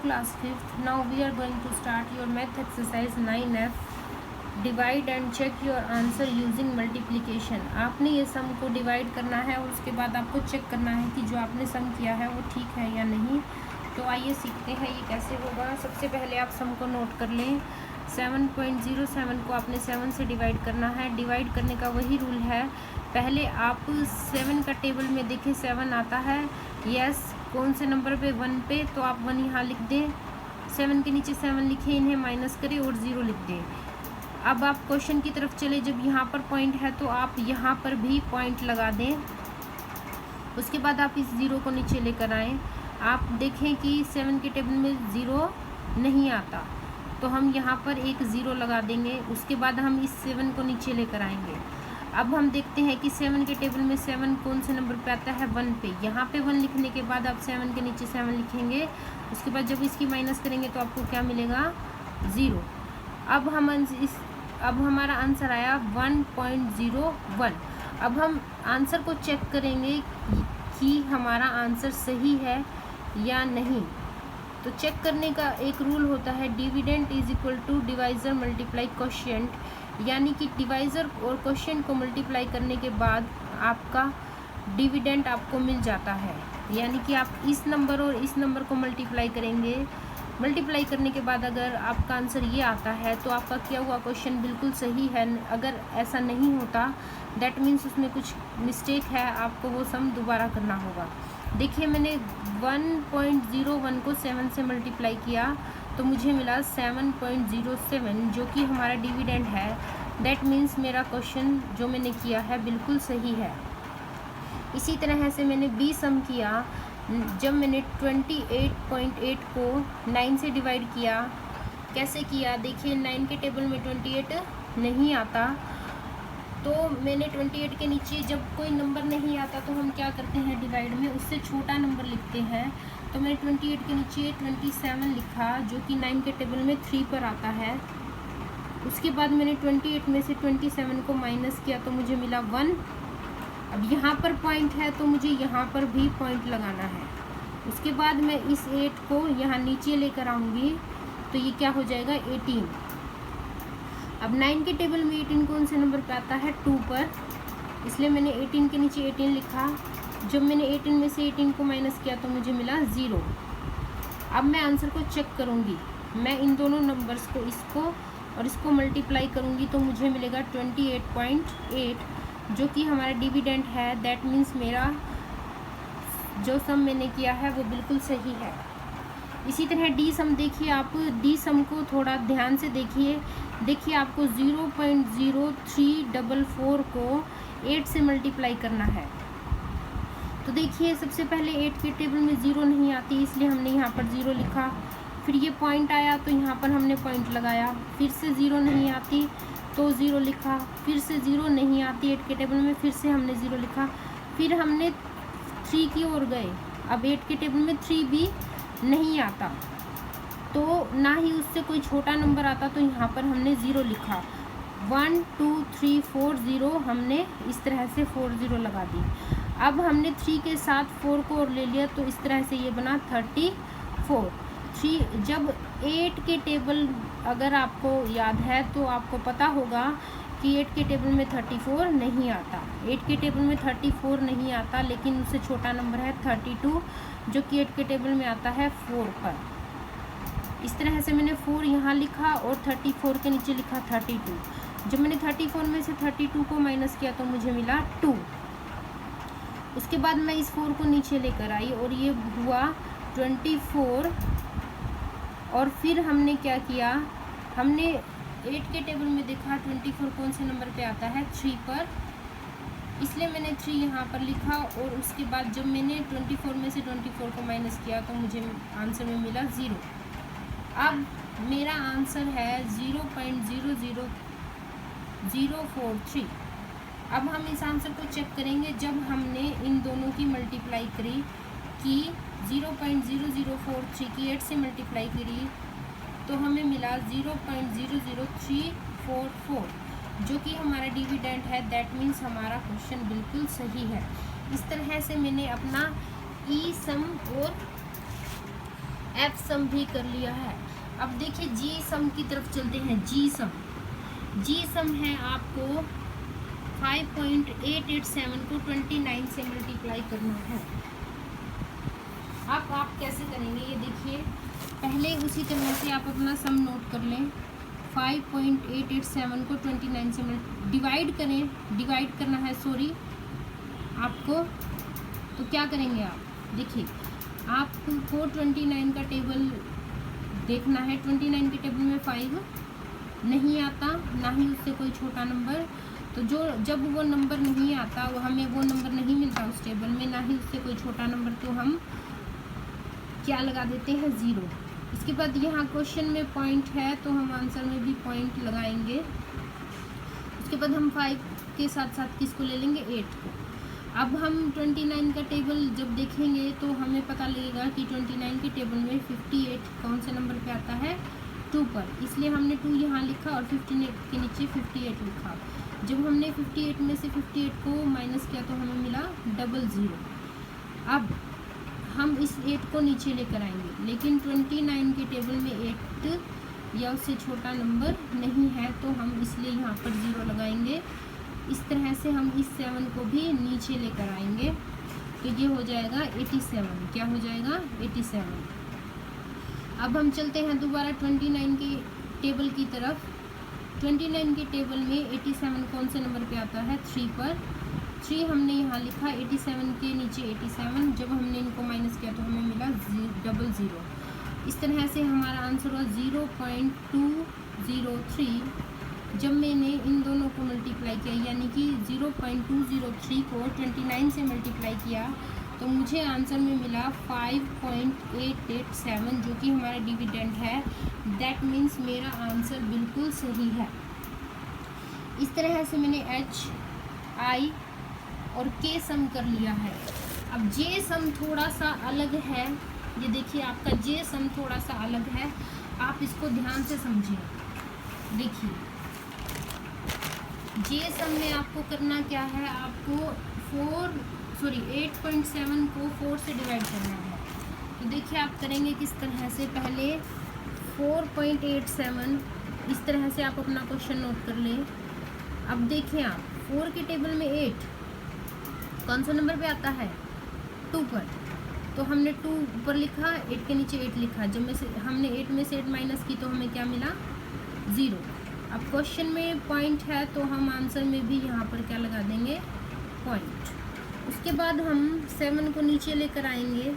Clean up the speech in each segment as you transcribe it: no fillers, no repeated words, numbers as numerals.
Class 5th. Now we are going to start your math exercise 9F. Divide and check your answer using multiplication. आपने ये सम को divide करना है और उसके बाद आपको चेक करना है कि जो आपने सम किया है वो ठीक है या नहीं. तो आइए सीखते हैं ये कैसे होगा. सबसे पहले आप सम को नोट कर लें. 7.07 को आपने 7 से डिवाइड करना है. डिवाइड करने का वही रूल है. पहले आप 7 का टेबल में देखें 7 आता है. यस, कौन से नंबर पे? 1 पे. तो आप 1 यहाँ लिख दें. 7 के नीचे 7 लिखें, इन्हें माइनस करें और 0 लिख दें. अब आप क्वेश्चन की तरफ चले. जब यहाँ पर पॉइंट है तो आप यहाँ पर भी पॉइंट लगा दें. उसके बाद आप इस 0 को नीचे लेकर आएँ. आप देखें कि 7 के टेबल में 0 नहीं आता, तो हम यहाँ पर एक 0 लगा देंगे. उसके बाद हम इस 7 को नीचे लेकर आएंगे. अब हम देखते हैं कि 7 के टेबल में 7 कौन से नंबर पे आता है? 1 पे. यहाँ पे 1 लिखने के बाद आप 7 के नीचे 7 लिखेंगे. उसके बाद जब इसकी माइनस करेंगे तो आपको क्या मिलेगा? 0. अब हमारा आंसर आया 1.01. अब हम आंसर को चेक करेंगे कि हमारा आंसर सही है या नहीं. तो चेक करने का एक रूल होता है, dividend is equal to divisor multiply quotient. यानी कि डिवाइज़र और क्वोशिएंट को मल्टीप्लाई करने के बाद आपका डिविडेंड आपको मिल जाता है. यानी कि आप इस नंबर और इस नंबर को मल्टीप्लाई करेंगे. मल्टीप्लाई करने के बाद अगर आपका आंसर ये आता है तो आपका किया हुआ क्वेश्चन बिल्कुल सही है. अगर ऐसा नहीं होता दैट मीन्स उसमें कुछ मिस्टेक है, आपको वो सम दोबारा करना होगा. देखिए, मैंने 1.01 को 7 से मल्टीप्लाई किया तो मुझे मिला 7.07, जो कि हमारा डिविडेंड है. दैट मीन्स मेरा क्वेश्चन जो मैंने किया है बिल्कुल सही है. इसी तरह से मैंने बी सम किया. जब मैंने 28.8 को 9 से डिवाइड किया. कैसे किया? देखिए, 9 के टेबल में 28 नहीं आता, तो मैंने 28 के नीचे जब कोई नंबर नहीं आता तो हम क्या करते हैं? डिवाइड में उससे छोटा नंबर लिखते हैं. तो मैंने 28 के नीचे 27 लिखा, जो कि 9 के टेबल में 3 पर आता है. उसके बाद मैंने 28 में से 27 को माइनस किया तो मुझे मिला 1. अब यहाँ पर पॉइंट है तो मुझे यहाँ पर भी पॉइंट लगाना है. उसके बाद मैं इस 8 को यहाँ नीचे लेकर आऊँगी तो ये क्या हो जाएगा? 18. अब 9 के टेबल में 18 कौन से नंबर पे आता है? 2 पर. इसलिए मैंने 18 के नीचे 18 लिखा. जब मैंने 18 में से 18 को माइनस किया तो मुझे मिला 0. अब मैं आंसर को चेक करूँगी. मैं इन दोनों नंबर्स को, इसको और इसको मल्टीप्लाई करूँगी तो मुझे मिलेगा 28.8, जो कि हमारा डिविडेंड है. दैट मीन्स मेरा जो सम मैंने किया है वो बिल्कुल सही है. इसी तरह डी सम देखिए. आप डी सम को थोड़ा ध्यान से देखिए. देखिए, आपको 0.0344 को 8 से मल्टीप्लाई करना है. तो देखिए, सबसे पहले 8 के टेबल में 0 नहीं आती, इसलिए हमने यहाँ पर 0 लिखा. फिर ये पॉइंट आया तो यहाँ पर हमने पॉइंट लगाया. फिर से 0 नहीं आती तो 0 लिखा. फिर से 0 नहीं आती 8 के टेबल में, फिर से हमने 0 लिखा. फिर हमने 3 की ओर गए. अब 8 के टेबल में 3 भी नहीं आता, तो ना ही उससे कोई छोटा नंबर आता, तो यहाँ पर हमने 0 लिखा. 1 2 3 4 0 हमने इस तरह से 4 0 लगा दी. अब हमने 3 के साथ 4 को और ले लिया तो इस तरह से ये बना 34. जब 8 के टेबल अगर आपको याद है तो आपको पता होगा कि 8 के टेबल में 34 नहीं आता. 8 के टेबल में 34 नहीं आता, लेकिन उससे छोटा नंबर है 32, जो कि 8 के टेबल में आता है 4 पर. इस तरह से मैंने 4 यहाँ लिखा और 34 के नीचे लिखा 32. जब मैंने 34 में से 32 को माइनस किया तो मुझे मिला 2. उसके बाद मैं इस 4 को नीचे लेकर आई और ये हुआ 24. और फिर हमने क्या किया? हमने 8 के टेबल में देखा 24 कौन से नंबर पे आता है? 3 पर. इसलिए मैंने 3 यहाँ पर लिखा. और उसके बाद जब मैंने 24 में से 24 को माइनस किया तो मुझे आंसर में मिला 0. अब मेरा आंसर है 0.00043. अब हम इस आंसर को चेक करेंगे. जब हमने इन दोनों की मल्टीप्लाई करी कि 0.0043 की 8 से मल्टीप्लाई करी तो हमें मिला 0.00344, जो कि हमारा डिविडेंड है. दैट मीन्स हमारा क्वेश्चन बिल्कुल सही है. इस तरह से मैंने अपना ई सम और एफ सम भी कर लिया है। अब देखिए जी सम की तरफ चलते हैं। जी सम है आपको 5.887 को 29 से मल्टीप्लाई करना है। अब आप कैसे करेंगे ये देखिए, पहले उसी तरह से आप अपना सम नोट कर लें। 5.887 को 29 से डिवाइड करना है आपको। तो क्या करेंगे आप, देखिए आपको 29 का टेबल देखना है। 29 के टेबल में 5 नहीं आता, ना ही उससे कोई छोटा नंबर। तो जब वो नंबर नहीं आता, हमें वो नंबर नहीं मिलता उस टेबल में, ना ही उससे कोई छोटा नंबर, तो हम क्या लगा देते हैं, 0। इसके बाद यहाँ क्वेश्चन में पॉइंट है तो हम आंसर में भी पॉइंट लगाएंगे। उसके बाद हम 5 के साथ साथ किसको ले लेंगे, 8 को। अब हम 29 का टेबल जब देखेंगे तो हमें पता लगेगा कि 29 के टेबल में 58 कौन से नंबर पे आता है, 2 पर, इसलिए हमने 2 यहाँ लिखा और 58 के नीचे 58 लिखा। जब हमने 58 में से 58 को माइनस किया तो हमें मिला 00। अब हम इस 8 को नीचे लेकर आएंगे, लेकिन 29 के टेबल में 8 या उससे छोटा नंबर नहीं है, तो हम इसलिए यहाँ पर 0 लगाएंगे। इस तरह से हम इस 7 को भी नीचे लेकर आएंगे, तो ये हो जाएगा 87। क्या हो जाएगा, 87। अब हम चलते हैं दोबारा 29 के टेबल की तरफ। 29 के टेबल में 87 कौन से नंबर पे आता है, 3 पर। 3 हमने यहाँ लिखा, 87 के नीचे 87। जब हमने इनको माइनस किया तो हमें मिला 00। इस तरह से हमारा आंसर हुआ 0.203। जब मैंने इन दोनों को मल्टीप्लाई किया, यानी कि 0.203 को 29 से मल्टीप्लाई किया, तो मुझे आंसर में मिला 5.887, जो कि हमारा डिविडेंड है। दैट मीन्स मेरा आंसर बिल्कुल सही है। इस तरह से मैंने एच, आई और के सम कर लिया है। अब जे सम थोड़ा सा अलग है। ये देखिए आपका जे सम थोड़ा सा अलग है, आप इसको ध्यान से समझिए। देखिए जे सम में आपको करना क्या है, आपको 8.7 को 4 से डिवाइड करना है। तो देखिए आप करेंगे किस तरह से, पहले 4.87 इस तरह से आप अपना क्वेश्चन नोट कर लें। अब देखिए आप 4 के टेबल में 8 कौन सा नंबर पे आता है, 2 पर। तो हमने 2 ऊपर लिखा, 8 के नीचे 8 लिखा। जब में से हमने 8 में से 8 माइनस की तो हमें क्या मिला, 0। अब क्वेश्चन में पॉइंट है तो हम आंसर में भी यहाँ पर क्या लगा देंगे, पॉइंट। उसके बाद हम 7 को नीचे लेकर आएंगे।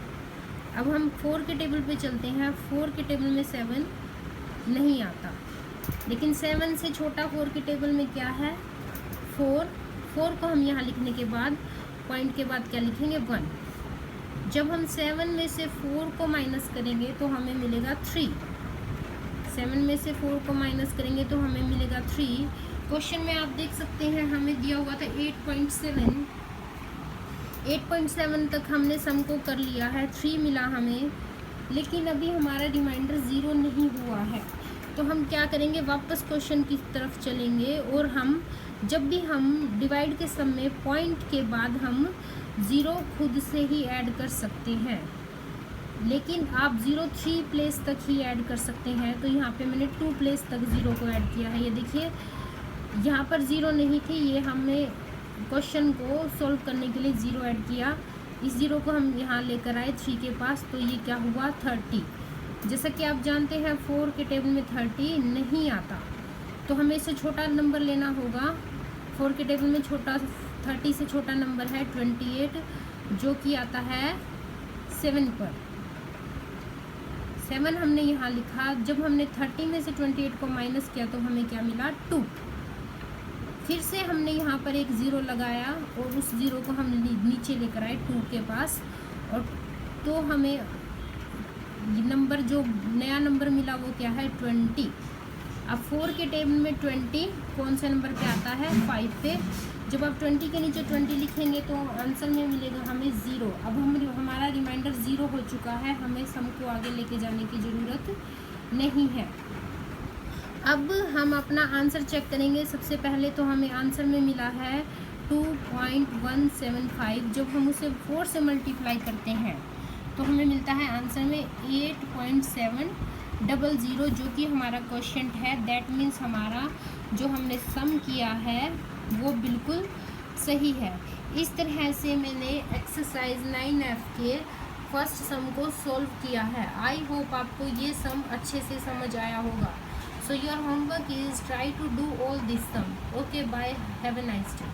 अब हम 4 के टेबल पे चलते हैं। 4 के टेबल में 7 नहीं आता, लेकिन 7 से छोटा 4 के टेबल में क्या है, 4 को हम यहाँ लिखने के बाद पॉइंट के बाद क्या लिखेंगे, 1। जब हम 7 में से 4 को माइनस करेंगे तो हमें मिलेगा 3। 7 में से 4 को माइनस करेंगे तो हमें मिलेगा 3। क्वेश्चन में आप देख सकते हैं हमें दिया हुआ था 8.7 तक हमने सम को कर लिया है, 3 मिला हमें, लेकिन अभी हमारा रिमाइंडर 0 नहीं हुआ है। तो हम क्या करेंगे, वापस क्वेश्चन की तरफ चलेंगे और हम जब भी हम डिवाइड के सम में पॉइंट के बाद हम 0 खुद से ही ऐड कर सकते हैं, लेकिन आप 03 प्लेस तक ही ऐड कर सकते हैं। तो यहाँ पे मैंने 2 प्लेस तक 0 को ऐड किया है। ये देखिए यहाँ पर 0 नहीं थी, ये हमने क्वेश्चन को सॉल्व करने के लिए 0 ऐड किया। इस 0 को हम यहाँ लेकर आए 3 के पास, तो ये क्या हुआ, 30। जैसा कि आप जानते हैं 4 के टेबल में 30 नहीं आता, तो हमें इससे छोटा नंबर लेना होगा। 4 के टेबल में 30 से छोटा नंबर है 28, जो कि आता है 7 पर। 7 हमने यहाँ लिखा। जब हमने 30 में से 28 को माइनस किया तो हमें क्या मिला, 2। फिर से हमने यहाँ पर एक 0 लगाया और उस 0 को हम नीचे लेकर आए 2 के पास, और तो हमें नंबर जो नया नंबर मिला वो क्या है, 20। अब 4 के टेबल में 20 कौन से नंबर पे आता है, 5 पे। जब आप 20 के नीचे 20 लिखेंगे तो आंसर में मिलेगा हमें 0। अब हमारा रिमाइंडर 0 हो चुका है, हमें सम को आगे लेके जाने की ज़रूरत नहीं है। अब हम अपना आंसर चेक करेंगे। सबसे पहले तो हमें आंसर में मिला है 2.175। जब हम उसे 4 से मल्टीप्लाई करते हैं तो हमें मिलता है आंसर में 8.700, जो कि हमारा क्वेश्चन है। दैट मीन्स हमारा जो हमने सम किया है वो बिल्कुल सही है। इस तरह से मैंने एक्सरसाइज 9F के फर्स्ट सम को सॉल्व किया है। आई होप आपको ये सम अच्छे से समझ आया होगा। So your homework is try to do all this sum. Okay, bye, have a nice day.